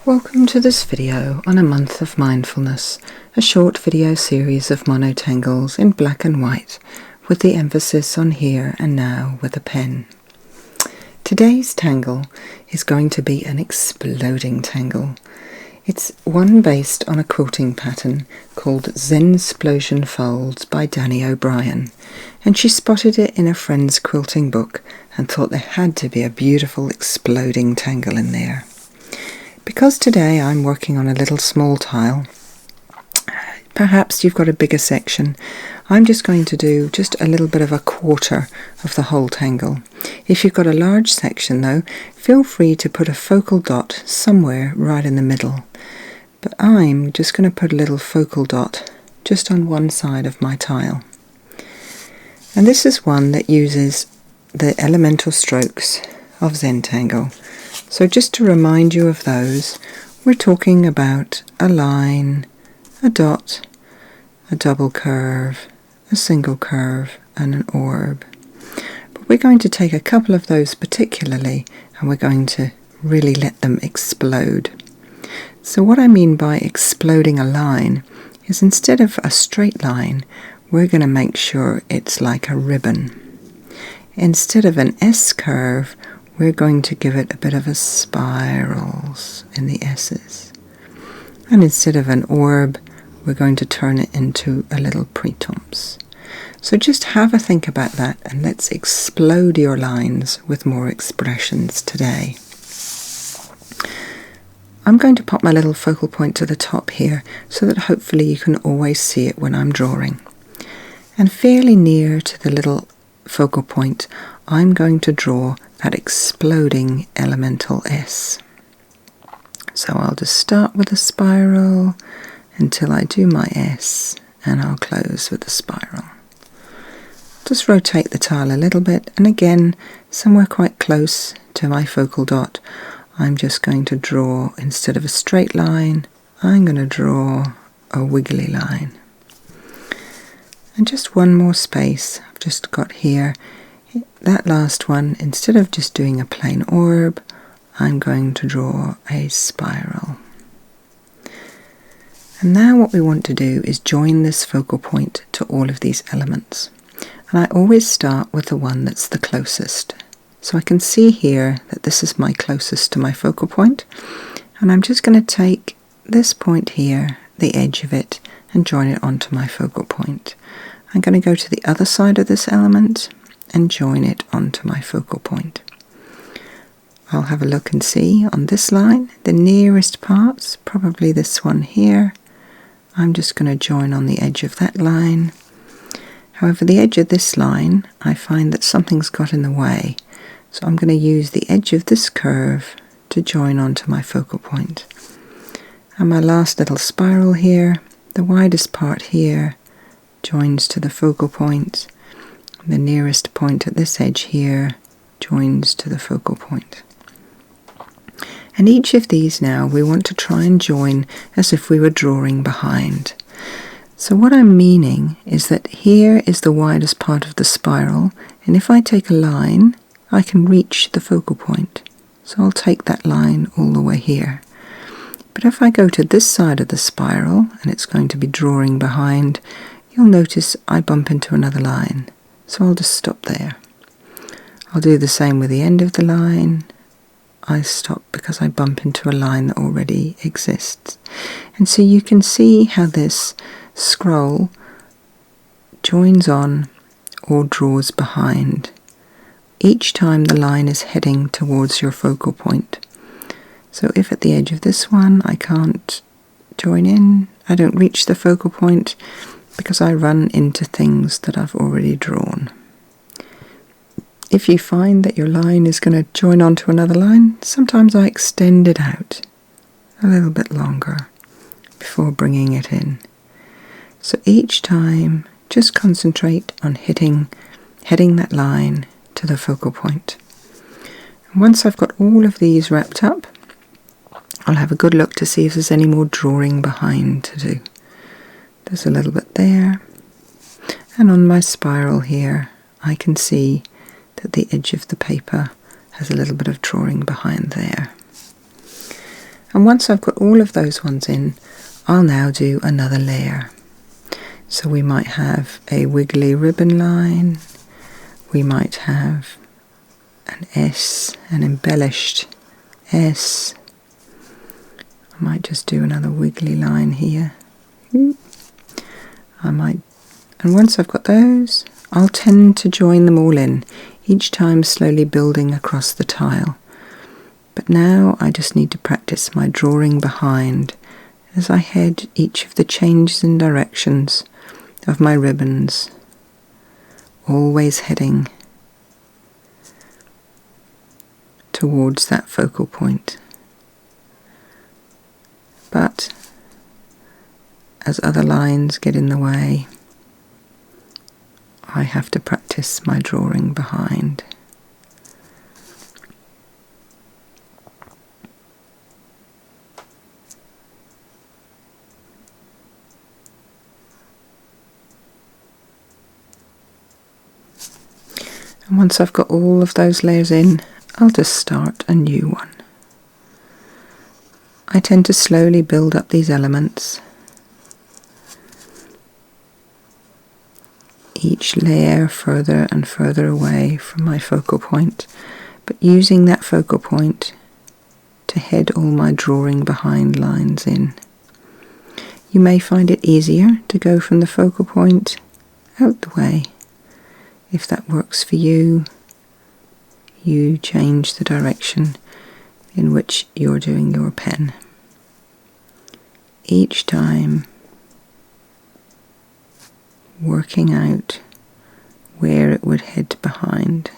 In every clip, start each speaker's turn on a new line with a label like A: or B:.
A: Welcome to this video on a month of mindfulness, a short video series of monotangles in black and white with the emphasis on here and now with a pen. Today's tangle is going to be an exploding tangle. It's one based on a quilting pattern called Zensplosion folds by Danny O'Brien, and she spotted it in a friend's quilting book and thought there had to be a beautiful exploding tangle in there. Because today I'm working on a little small tile, perhaps you've got a bigger section, I'm just going to do just a little bit of a quarter of the whole tangle. If you've got a large section though, feel free to put a focal dot somewhere right in the middle. But I'm just going to put a little focal dot just on one side of my tile. And this is one that uses the elemental strokes of Zentangle. So just to remind you of those, we're talking about a line, a dot, a double curve, a single curve, and an orb. But we're going to take a couple of those particularly, and we're going to really let them explode. So what I mean by exploding a line is instead of a straight line, we're going to make sure it's like a ribbon. Instead of an S curve, we're going to give it a bit of a spirals in the S's. And instead of an orb, we're going to turn it into a little prétomps. So just have a think about that and let's explode your lines with more expressions today. I'm going to pop my little focal point to the top here so that hopefully you can always see it when I'm drawing. And fairly near to the little focal point, I'm going to draw that exploding elemental S. So I'll just start with a spiral until I do my S, and I'll close with a spiral. Just rotate the tile a little bit, and again, somewhere quite close to my focal dot, I'm just going to draw, instead of a straight line, I'm going to draw a wiggly line. And just one more space I've just got here. That last one, instead of just doing a plain orb, I'm going to draw a spiral. And now what we want to do is join this focal point to all of these elements. And I always start with the one that's the closest. So I can see here that this is my closest to my focal point. And I'm just going to take this point here, the edge of it, and join it onto my focal point. I'm going to go to the other side of this element and join it onto my focal point. I'll have a look and see on this line, the nearest parts, probably this one here. I'm just going to join on the edge of that line. However, the edge of this line, I find that something's got in the way. So I'm going to use the edge of this curve to join onto my focal point. And my last little spiral here, the widest part here, joins to the focal point. The nearest point at this edge here joins to the focal point. And each of these now we want to try and join as if we were drawing behind. So what I'm meaning is that here is the widest part of the spiral, and if I take a line, I can reach the focal point. So I'll take that line all the way here. But if I go to this side of the spiral, and it's going to be drawing behind, you'll notice I bump into another line. So I'll just stop there. I'll do the same with the end of the line. I stop because I bump into a line that already exists. And so you can see how this scroll joins on or draws behind each time the line is heading towards your focal point. So if at the edge of this one I can't join in, I don't reach the focal point, because I run into things that I've already drawn. If you find that your line is going to join onto another line, sometimes I extend it out a little bit longer before bringing it in. So each time, just concentrate on heading that line to the focal point. And once I've got all of these wrapped up, I'll have a good look to see if there's any more drawing behind to do. There's a little bit there, and on my spiral here I can see that the edge of the paper has a little bit of drawing behind there. And once I've got all of those ones in, I'll now do another layer. So we might have a wiggly ribbon line, we might have an S, an embellished S. I might just do another wiggly line here. And once I've got those, I'll tend to join them all in, each time slowly building across the tile. But now I just need to practice my drawing behind as I head each of the changes in directions of my ribbons, always heading towards that focal point. But as other lines get in the way, I have to practice my drawing behind. And once I've got all of those layers in, I'll just start a new one. I tend to slowly build up these elements, each layer further and further away from my focal point, but using that focal point to head all my drawing behind lines in. You may find it easier to go from the focal point out the way. If that works for you, you change the direction in which you're doing your pen. Each time working out where it would head behind,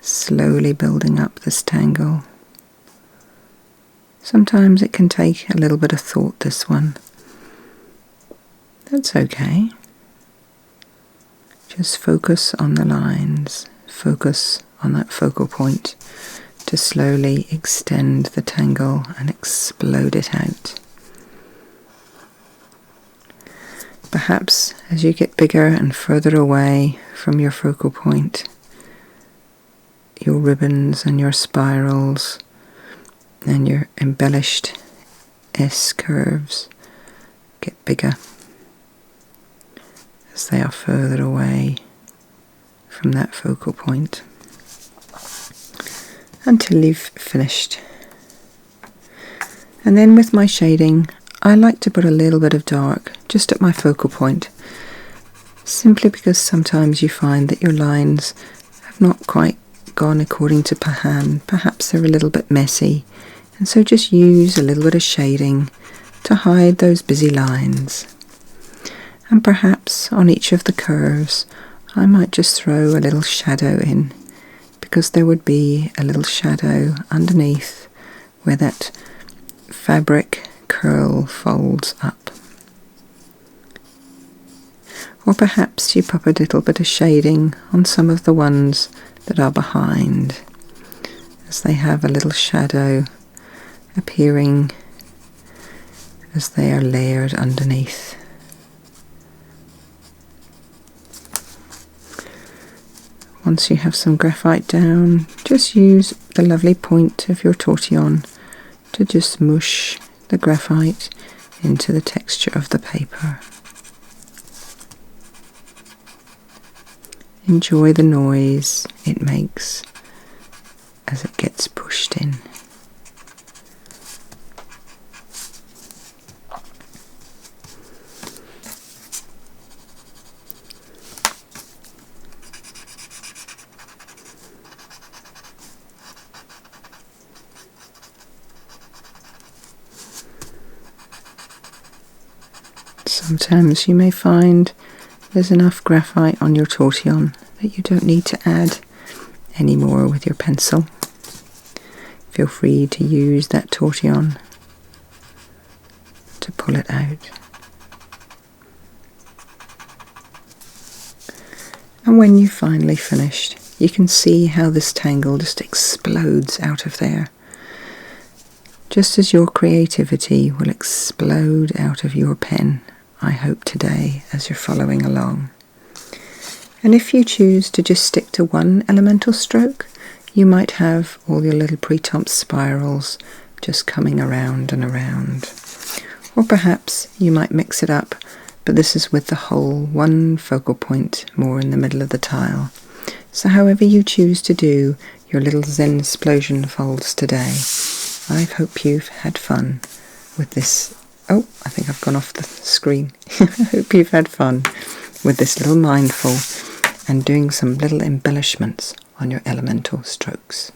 A: slowly building up this tangle. Sometimes it can take a little bit of thought, this one. That's okay. Just focus on the lines, focus on that focal point to slowly extend the tangle and explode it out. Perhaps as you get bigger and further away from your focal point, your ribbons and your spirals and your embellished S curves get bigger as they are further away from that focal point until you've finished. And then with my shading, I like to put a little bit of dark just at my focal point, simply because sometimes you find that your lines have not quite gone according to plan. Perhaps they're a little bit messy, and so just use a little bit of shading to hide those busy lines. And perhaps on each of the curves I might just throw a little shadow in, because there would be a little shadow underneath where that fabric curl folds up. Or perhaps you pop a little bit of shading on some of the ones that are behind, as they have a little shadow appearing as they are layered underneath. Once you have some graphite down, just use the lovely point of your tortillon to just mush the graphite into the texture of the paper. Enjoy the noise it makes as it gets pushed in. Sometimes you may find there's enough graphite on your tortillon that you don't need to add any more with your pencil. Feel free to use that tortillon to pull it out. And when you've finally finished, you can see how this tangle just explodes out of there. Just as your creativity will explode out of your pen, I hope today, as you're following along. And if you choose to just stick to one elemental stroke, you might have all your little pre-top spirals just coming around and around. Or perhaps you might mix it up, but this is with the whole one focal point more in the middle of the tile. So however you choose to do your little Zensplosion folds today, I hope you've had fun with this. Oh, I think I've gone off the screen. I hope you've had fun with this little mindful and doing some little embellishments on your elemental strokes.